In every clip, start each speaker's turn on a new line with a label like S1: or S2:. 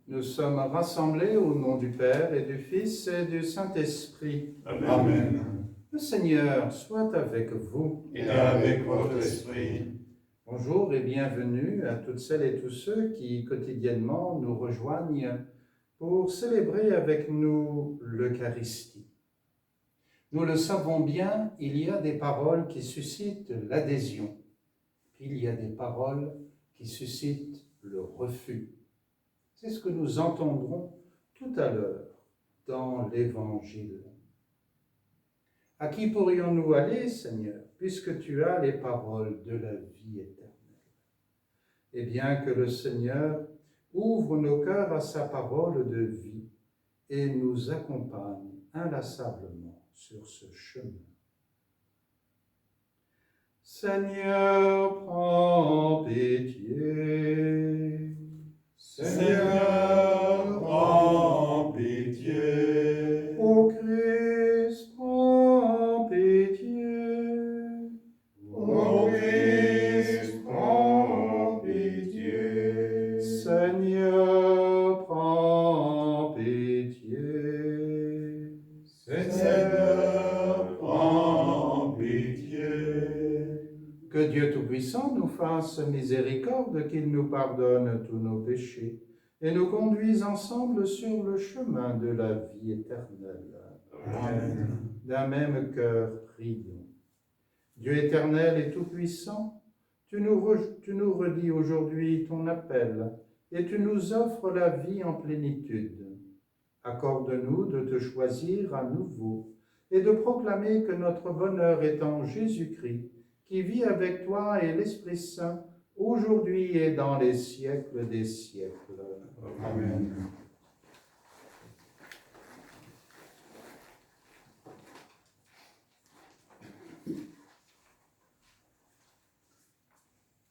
S1: Nous sommes rassemblés au nom du Père et du Fils et du Saint-Esprit.
S2: Amen.
S1: Le Seigneur soit avec vous.
S2: Et avec votre esprit.
S1: Bonjour et bienvenue à toutes celles et tous ceux qui quotidiennement nous rejoignent pour célébrer avec nous l'Eucharistie. Nous le savons bien, il y a des paroles qui suscitent l'adhésion, puis il y a des paroles qui suscitent le refus. C'est ce que nous entendrons tout à l'heure dans l'Évangile. À qui pourrions-nous aller, Seigneur, puisque tu as les paroles de la vie éternelle? Eh bien, que le Seigneur ouvre nos cœurs à sa parole de vie et nous accompagne inlassablement sur ce chemin. Seigneur, prends pitié.
S2: Seigneur, prends pitié.
S1: Ô Christ, prends pitié.
S2: Ô Christ, prends pitié.
S1: Seigneur, prends pitié.
S2: Seigneur, prends pitié.
S1: Que Dieu Tout-Puissant nous fasse miséricorde, qu'il nous pardonne tous nos péchés et nous conduise ensemble sur le chemin de la vie éternelle.
S2: Amen.
S1: D'un même cœur, prions. Dieu éternel et tout-puissant, tu nous redis aujourd'hui ton appel et tu nous offres la vie en plénitude. Accorde-nous de te choisir à nouveau et de proclamer que notre bonheur est en Jésus-Christ, qui vit avec toi et l'Esprit Saint, aujourd'hui et dans les siècles des siècles.
S2: Amen.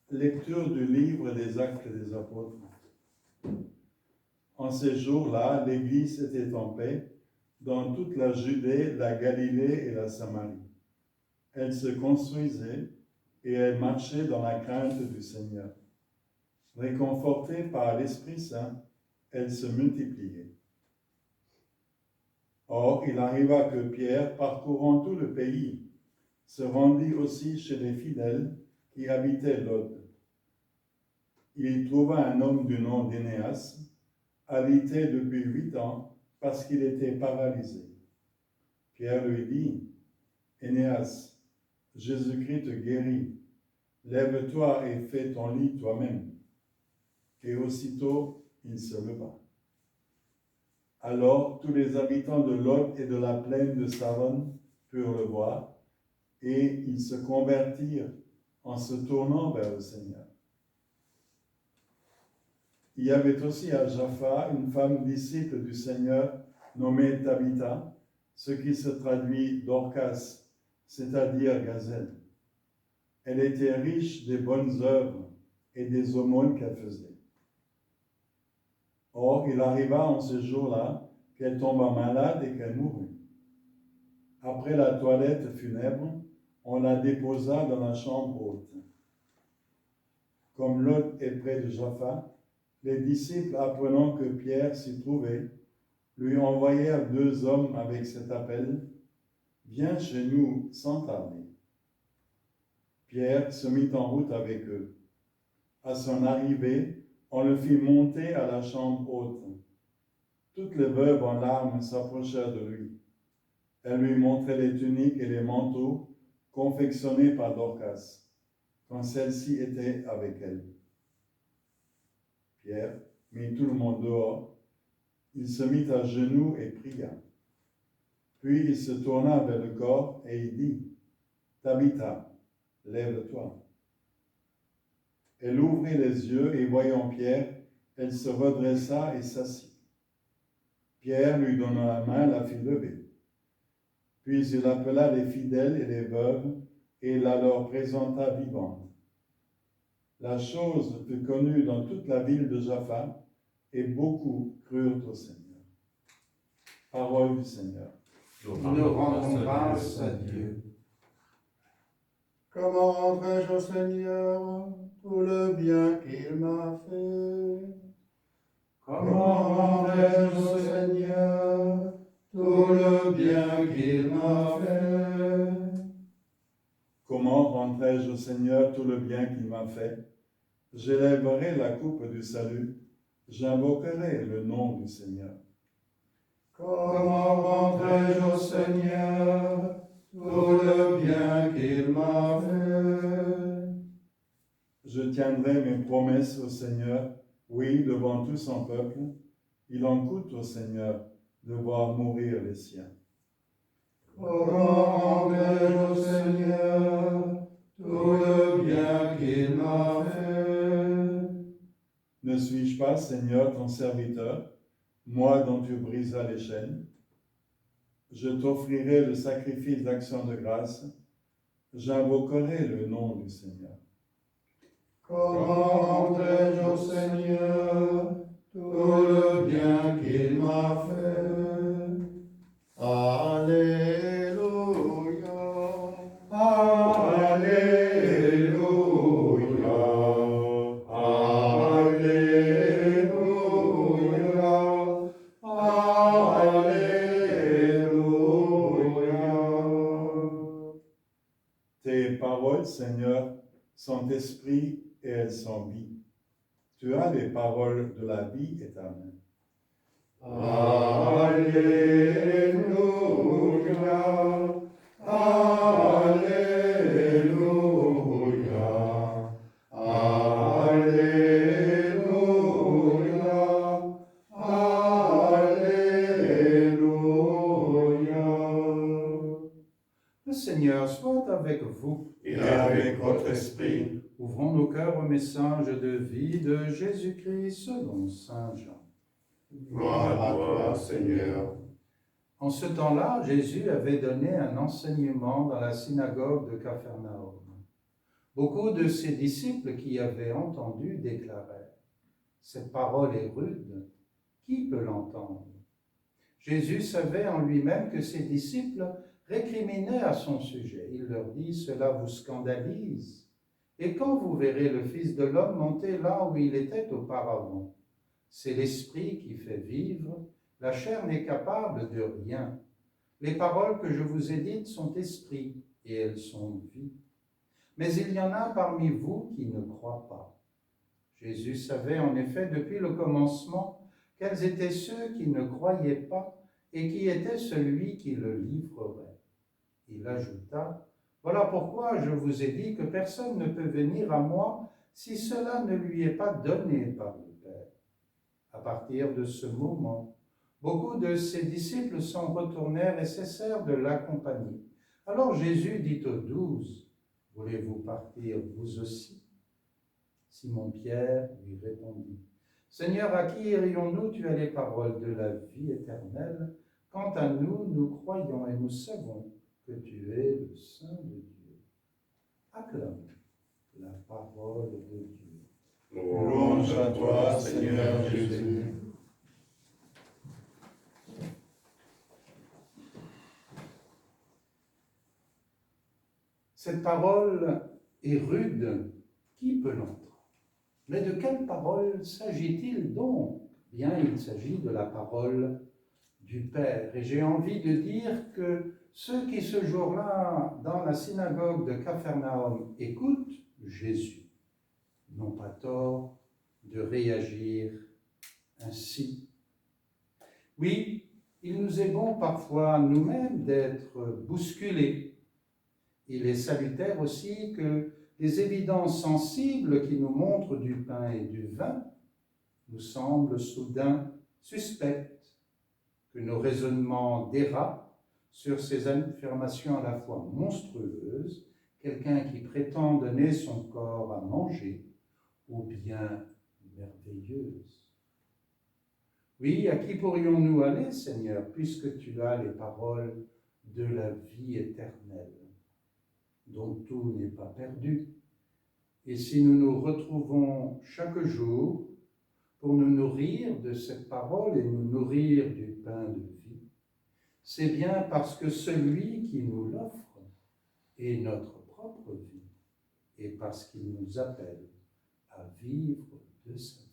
S2: Lecture du livre des Actes des Apôtres. En ces jours-là, l'Église était en paix dans toute la Judée, la Galilée et la Samarie. Elle se construisait et elle marchait dans la crainte du Seigneur. Réconfortée par l'Esprit Saint, elle se multipliait. Or, il arriva que Pierre, parcourant tout le pays, se rendit aussi chez les fidèles qui habitaient Lod. Il y trouva un homme du nom d'Énéas, alité depuis 8 ans, parce qu'il était paralysé. Pierre lui dit, « Énéas, Jésus-Christ te guérit. Lève-toi et fais ton lit toi-même. » Et aussitôt, il se leva. Alors, tous les habitants de Lod et de la plaine de Saron purent le voir, et ils se convertirent en se tournant vers le Seigneur. Il y avait aussi à Jaffa une femme disciple du Seigneur nommée Tabitha, ce qui se traduit Dorcas, c'est-à-dire gazelle. Elle était riche des bonnes œuvres et des aumônes qu'elle faisait. Or, il arriva en ce jour-là qu'elle tomba malade et qu'elle mourut. Après la toilette funèbre, on la déposa dans la chambre haute. Comme Lod est près de Jaffa, les disciples, apprenant que Pierre s'y trouvait, lui envoyèrent 2 hommes avec cet appel, « Viens chez nous sans tarder. » Pierre se mit en route avec eux. À son arrivée, on le fit monter à la chambre haute. Toutes les veuves en larmes s'approchèrent de lui. Elles lui montraient les tuniques et les manteaux confectionnés par Dorcas, quand celle-ci était avec elle. Pierre mit tout le monde dehors. Il se mit à genoux et pria. Puis il se tourna vers le corps et il dit, « Tabitha, lève-toi. » Elle ouvrit les yeux et voyant Pierre, elle se redressa et s'assit. Pierre lui donna la main, la fit lever. Puis il appela les fidèles et les veuves et la leur présenta vivante. La chose fut connue dans toute la ville de Jaffa et beaucoup crurent au Seigneur. Parole du Seigneur.
S1: Nous rendons grâce à Dieu.
S3: Comment rendrai-je au Seigneur tout le bien qu'il m'a fait?
S1: Comment
S2: au Seigneur tout le bien qu'il m'a fait. J'élèverai la coupe du salut. J'invoquerai le nom du Seigneur.
S1: Comment rendrai-je au Seigneur tout le bien qu'il m'a fait?
S2: Je tiendrai mes promesses au Seigneur, oui, devant tout son peuple. Il en coûte au Seigneur de voir mourir les siens.
S1: Comment rendrai-je au Seigneur tout le bien qu'il m'a fait?
S2: Ne suis-je pas, Seigneur, ton serviteur, moi dont tu brisas les chaînes? Je t'offrirai le sacrifice d'action de grâce. J'invoquerai le nom du Seigneur.
S1: Comment rendrai-je au Seigneur tout le bien qu'il m'a fait? Alléluia, Alléluia, Alléluia, Alléluia.
S2: Tes paroles, Seigneur, sont esprit et elles sont vie. Tu as les paroles de la vie éternelle.
S1: Alléluia, Alléluia, Alléluia, Alléluia. Le Seigneur soit avec vous.
S3: Et avec votre esprit.
S1: Ouvrons nos cœurs au message de vie de Jésus-Christ selon saint Jean.
S3: Gloire à toi, Seigneur.
S1: En ce temps-là, Jésus avait donné un enseignement dans la synagogue de Capharnaüm. Beaucoup de ses disciples qui avaient entendu déclarèrent : « Cette parole est rude, qui peut l'entendre ?» Jésus savait en lui-même que ses disciples récriminaient à son sujet. Il leur dit : « Cela vous scandalise ? Et quand vous verrez le Fils de l'homme monter là où il était auparavant ? C'est l'Esprit qui fait vivre, la chair n'est capable de rien. Les paroles que je vous ai dites sont esprit, et elles sont vie. Mais il y en a parmi vous qui ne croient pas. » Jésus savait en effet depuis le commencement quels étaient ceux qui ne croyaient pas et qui était celui qui le livrerait. Il ajouta : « Voilà pourquoi je vous ai dit que personne ne peut venir à moi si cela ne lui est pas donné par le Père. » À partir de ce moment, beaucoup de ses disciples s'en retournèrent et cessèrent de l'accompagner. Alors Jésus dit aux 12 : « Voulez-vous partir vous aussi ?» Simon-Pierre lui répondit : « Seigneur, à qui irions-nous? Tu as les paroles de la vie éternelle. Quant à nous, nous croyons et nous savons que tu es le Saint de Dieu. » Acclame la parole de Dieu.
S3: Louange à toi, Seigneur Jésus.
S1: Cette parole est rude, qui peut l'entendre? Mais de quelle parole s'agit-il donc? Bien, il s'agit de la parole du Père. Et j'ai envie de dire que ceux qui ce jour-là, dans la synagogue de Capharnaüm, écoutent Jésus, n'ont pas tort de réagir ainsi. Oui, il nous est bon parfois nous-mêmes d'être bousculés. Il est salutaire aussi que les évidences sensibles qui nous montrent du pain et du vin nous semblent soudain suspectes, que nos raisonnements dérapent sur ces affirmations à la fois monstrueuses, quelqu'un qui prétend donner son corps à manger, ou bien merveilleuses. Oui, à qui pourrions-nous aller, Seigneur, puisque tu as les paroles de la vie éternelle, dont tout n'est pas perdu. Et si nous nous retrouvons chaque jour pour nous nourrir de cette parole et nous nourrir du pain de vie, c'est bien parce que celui qui nous l'offre est notre propre vie et parce qu'il nous appelle à vivre de sa vie.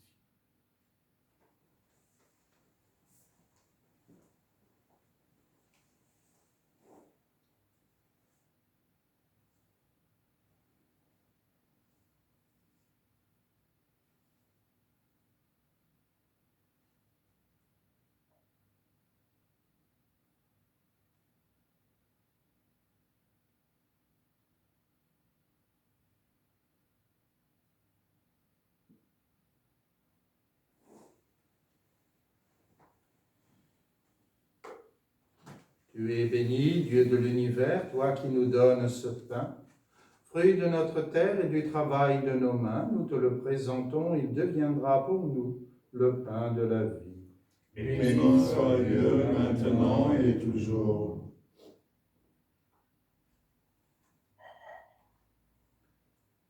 S1: Tu es béni, Dieu de l'univers, toi qui nous donnes ce pain. Fruit de notre terre et du travail de nos mains, nous te le présentons, il deviendra pour nous le pain de la vie.
S3: Béni soit Dieu maintenant et toujours.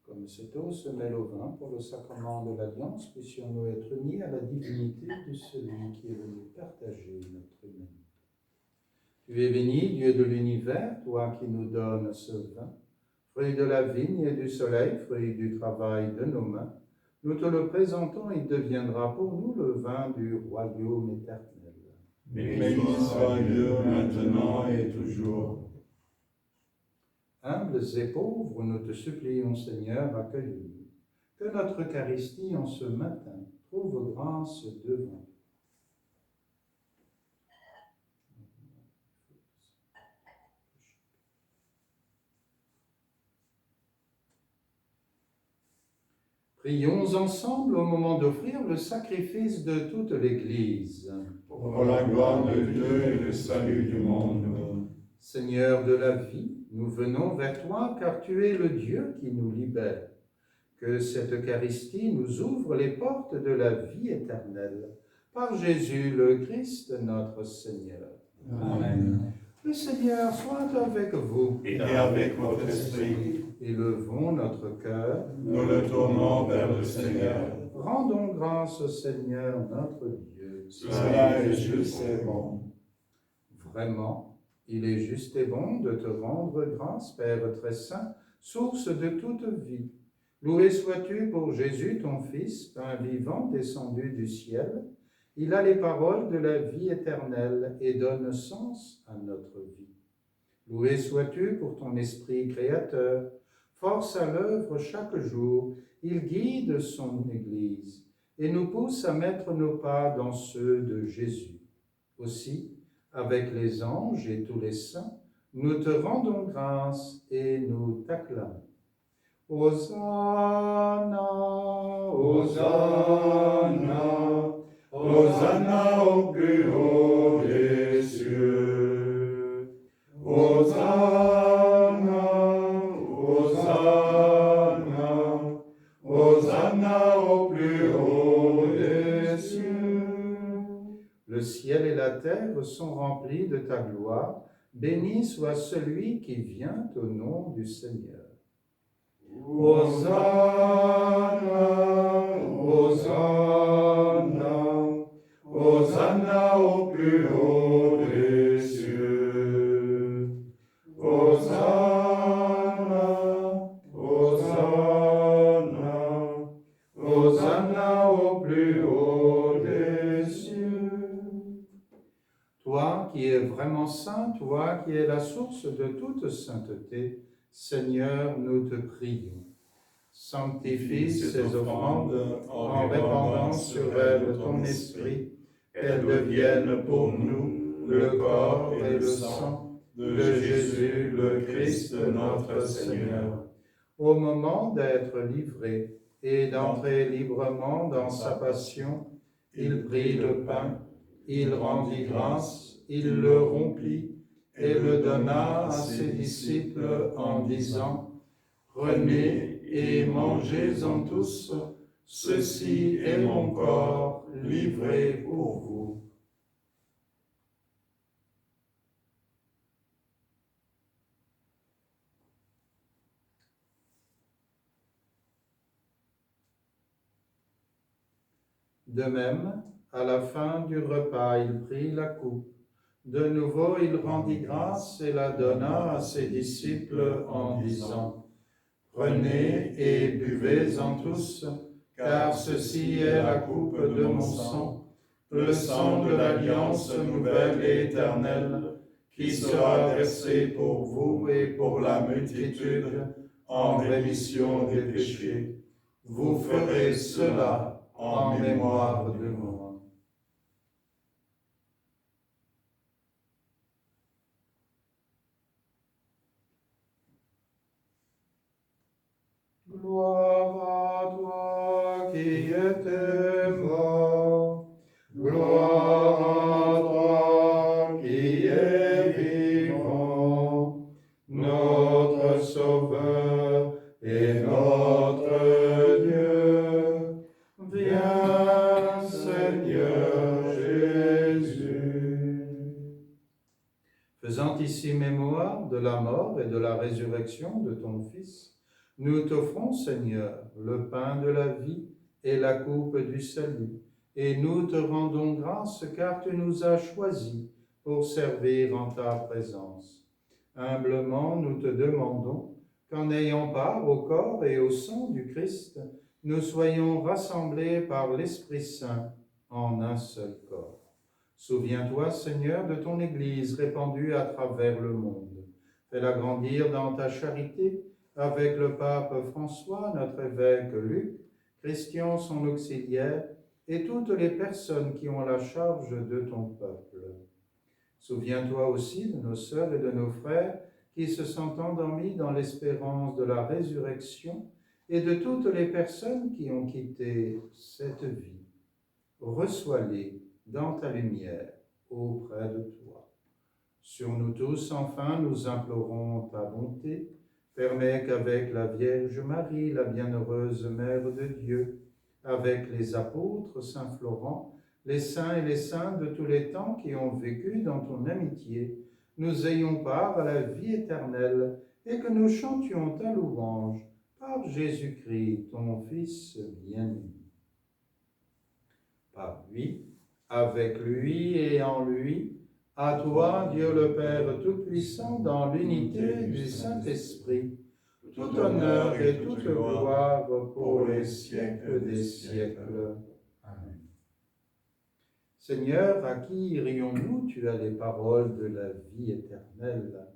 S1: Comme cette eau se mêle au vin pour le sacrement de l'Alliance, puissions-nous être unis à la divinité de celui qui est venu partager notre humanité. Tu es béni, Dieu de l'univers, toi qui nous donnes ce vin, fruit de la vigne et du soleil, fruit du travail de nos mains. Nous te le présentons, il deviendra pour nous le vin du royaume éternel.
S3: Béni soit Dieu maintenant et toujours.
S1: Humbles et pauvres, nous te supplions, Seigneur, accueille-nous. Que notre Eucharistie en ce matin trouve grâce devant toi. Prions ensemble au moment d'offrir le sacrifice de toute l'Église.
S3: Pour la gloire de Dieu et le salut du monde.
S1: Seigneur de la vie, nous venons vers toi car tu es le Dieu qui nous libère. Que cette Eucharistie nous ouvre les portes de la vie éternelle. Par Jésus le Christ, notre Seigneur.
S3: Amen.
S1: Le Seigneur soit avec vous.
S3: Et avec votre esprit,
S1: Élevons notre cœur.
S3: nous le tournons vers le Seigneur.
S1: Rendons grâce au Seigneur notre Dieu.
S3: Cela est juste et bon.
S1: Vraiment, il est juste et bon de te rendre grâce, Père très saint, source de toute vie. Loué sois-tu pour Jésus, ton Fils, pain vivant descendu du ciel. Il a les paroles de la vie éternelle et donne sens à notre vie. Loué sois-tu pour ton Esprit créateur. Force à l'œuvre chaque jour, il guide son Église et nous pousse à mettre nos pas dans ceux de Jésus. Aussi, avec les anges et tous les saints, nous te rendons grâce et nous t'acclamons. Hosanna, Hosanna, Hosanna au plus haut des cieux. Hosanna, Hosanna, Hosanna au plus haut des cieux. Le ciel et la terre sont remplis de ta gloire. Béni soit celui qui vient au nom du Seigneur. Hosanna, Hosanna, Hosanna au plus haut des cieux. Hosanna, Hosanna, Hosanna au plus haut des cieux. Toi qui es vraiment saint, toi qui es la source de toute sainteté, Seigneur, nous te prions. Sanctifie ces offrandes en répandant sur elles ton esprit, qu'elles deviennent pour nous le corps et le sang de Jésus, le Christ, notre Seigneur. Au moment d'être livré et d'entrer librement dans sa passion, il prit le pain, il rendit grâce, il le rompit, et le donna à ses disciples en disant : « Prenez et mangez-en tous, ceci est mon corps livré pour vous. » De même, à la fin du repas, il prit la coupe. De nouveau, il rendit grâce et la donna à ses disciples en disant : « Prenez et buvez-en tous, car ceci est la coupe de mon sang, le sang de l'alliance nouvelle et éternelle, qui sera versé pour vous et pour la multitude en rémission des péchés. Vous ferez cela en mémoire de moi. » Gloire à toi qui étais mort, gloire à toi qui es Faisant ici mémoire de la mort et de la résurrection de ton Fils, nous t'offrons, Seigneur, le pain de la vie et la coupe du salut, et nous te rendons grâce car tu nous as choisis pour servir en ta présence. Humblement, nous te demandons qu'en ayant part au corps et au sang du Christ, nous soyons rassemblés par l'Esprit Saint en un seul corps. Souviens-toi, Seigneur, de ton Église répandue à travers le monde. Fais-la grandir dans ta charité avec le pape François, notre évêque Luc, Christian, son auxiliaire, et toutes les personnes qui ont la charge de ton peuple. Souviens-toi aussi de nos sœurs et de nos frères qui se sont endormis dans l'espérance de la résurrection et de toutes les personnes qui ont quitté cette vie. Reçois-les dans ta lumière auprès de toi. Sur nous tous, enfin, nous implorons ta bonté. Permets qu'avec la Vierge Marie, la bienheureuse Mère de Dieu, avec les apôtres, Saint Florent, les saints et les saintes de tous les temps qui ont vécu dans ton amitié, nous ayons part à la vie éternelle et que nous chantions ta louange par Jésus-Christ, ton Fils bien-aimé. Par lui, avec lui et en lui, à toi, Dieu le Père Tout-Puissant, dans l'unité du Saint-Esprit, tout honneur et toute gloire pour les siècles des siècles. Amen. Seigneur, à qui irions-nous? Tu as les paroles de la vie éternelle.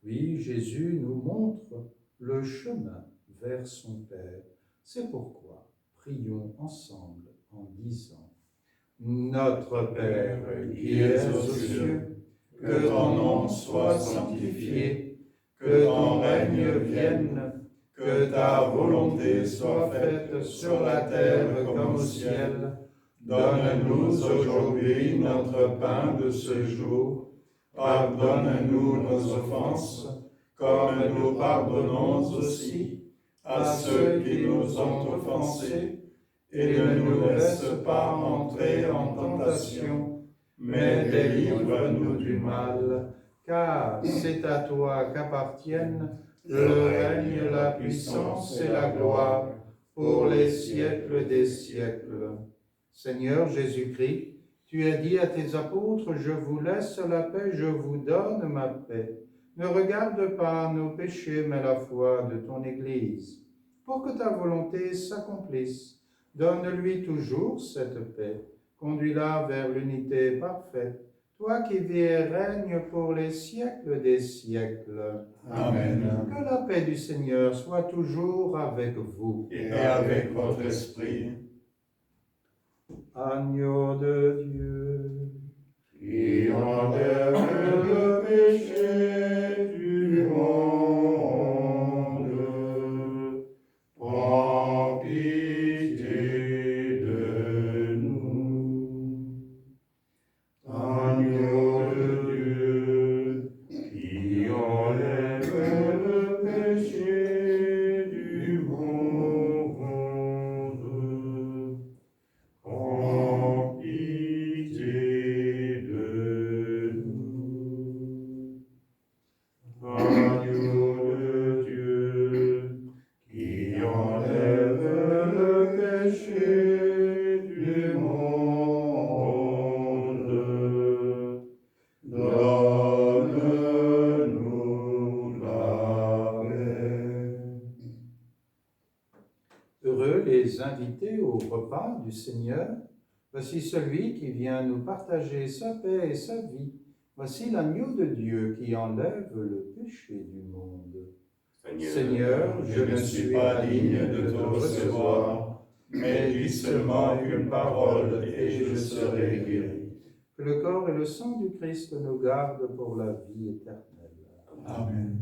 S1: Oui, Jésus nous montre le chemin vers son Père. C'est pourquoi prions ensemble en disant: Notre Père qui es aux cieux, que ton nom soit sanctifié, que ton règne vienne, que ta volonté soit faite sur la terre comme au ciel. Donne-nous aujourd'hui notre pain de ce jour. Pardonne-nous nos offenses, comme nous pardonnons aussi à ceux qui nous ont offensés. Et ne nous laisse pas entrer en tentation, mais délivre-nous du mal, car c'est à toi qu'appartiennent le règne, la puissance et la gloire pour les siècles des siècles. Seigneur Jésus-Christ, tu as dit à tes apôtres: je vous laisse la paix, je vous donne ma paix. Ne regarde pas nos péchés, mais la foi de ton Église, pour que ta volonté s'accomplisse. Donne-lui toujours cette paix, conduis-la vers l'unité parfaite, toi qui vis et règnes pour les siècles des siècles.
S3: Amen.
S1: Que la paix du Seigneur soit toujours avec vous.
S3: Et avec votre esprit.
S1: Agneau de Dieu,
S3: Qui enlève le péché du monde, prends pitié de nous. Agneau de Dieu, qui enlève le péché du monde, prends pitié de nous. Agneau de Dieu, qui enlève le péché du monde, donne-nous la paix.
S1: heureux les invités au repas du Seigneur. Voici celui qui vient nous partager sa paix et sa vie. Voici l'agneau de Dieu qui enlève le péché du monde. Seigneur, je ne suis pas digne de te recevoir,
S3: mais dis seulement une parole et je serai guéri.
S1: que le corps et le sang du Christ nous gardent pour la vie éternelle.
S3: Amen.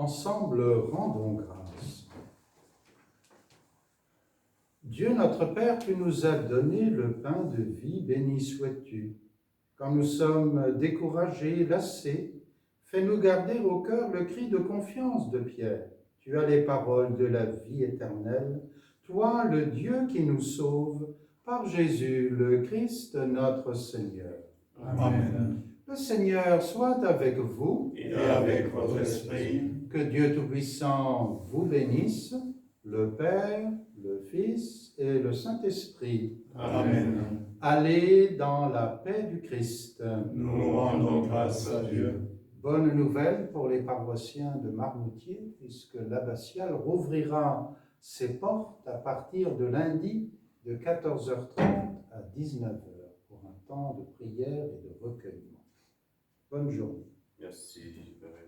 S1: Ensemble, rendons grâce. Dieu notre Père, tu nous as donné le pain de vie, béni sois-tu. Quand nous sommes découragés, lassés, fais-nous garder au cœur le cri de confiance de Pierre. Tu as les paroles de la vie éternelle, toi, le Dieu qui nous sauve, par Jésus, le Christ, notre Seigneur.
S3: Amen.
S1: Le Seigneur soit avec vous.
S3: Et avec votre esprit.
S1: Que Dieu Tout-Puissant vous bénisse, le Père, le Fils et le Saint-Esprit.
S3: Amen.
S1: Allez dans la paix du Christ.
S3: Nous rendons grâce à Dieu.
S1: Bonne nouvelle pour les paroissiens de Marmoutier, puisque l'abbatiale rouvrira ses portes à partir de lundi de 14h30 à 19h pour un temps de prière et de recueillement. Bonne journée.
S3: Merci, Père.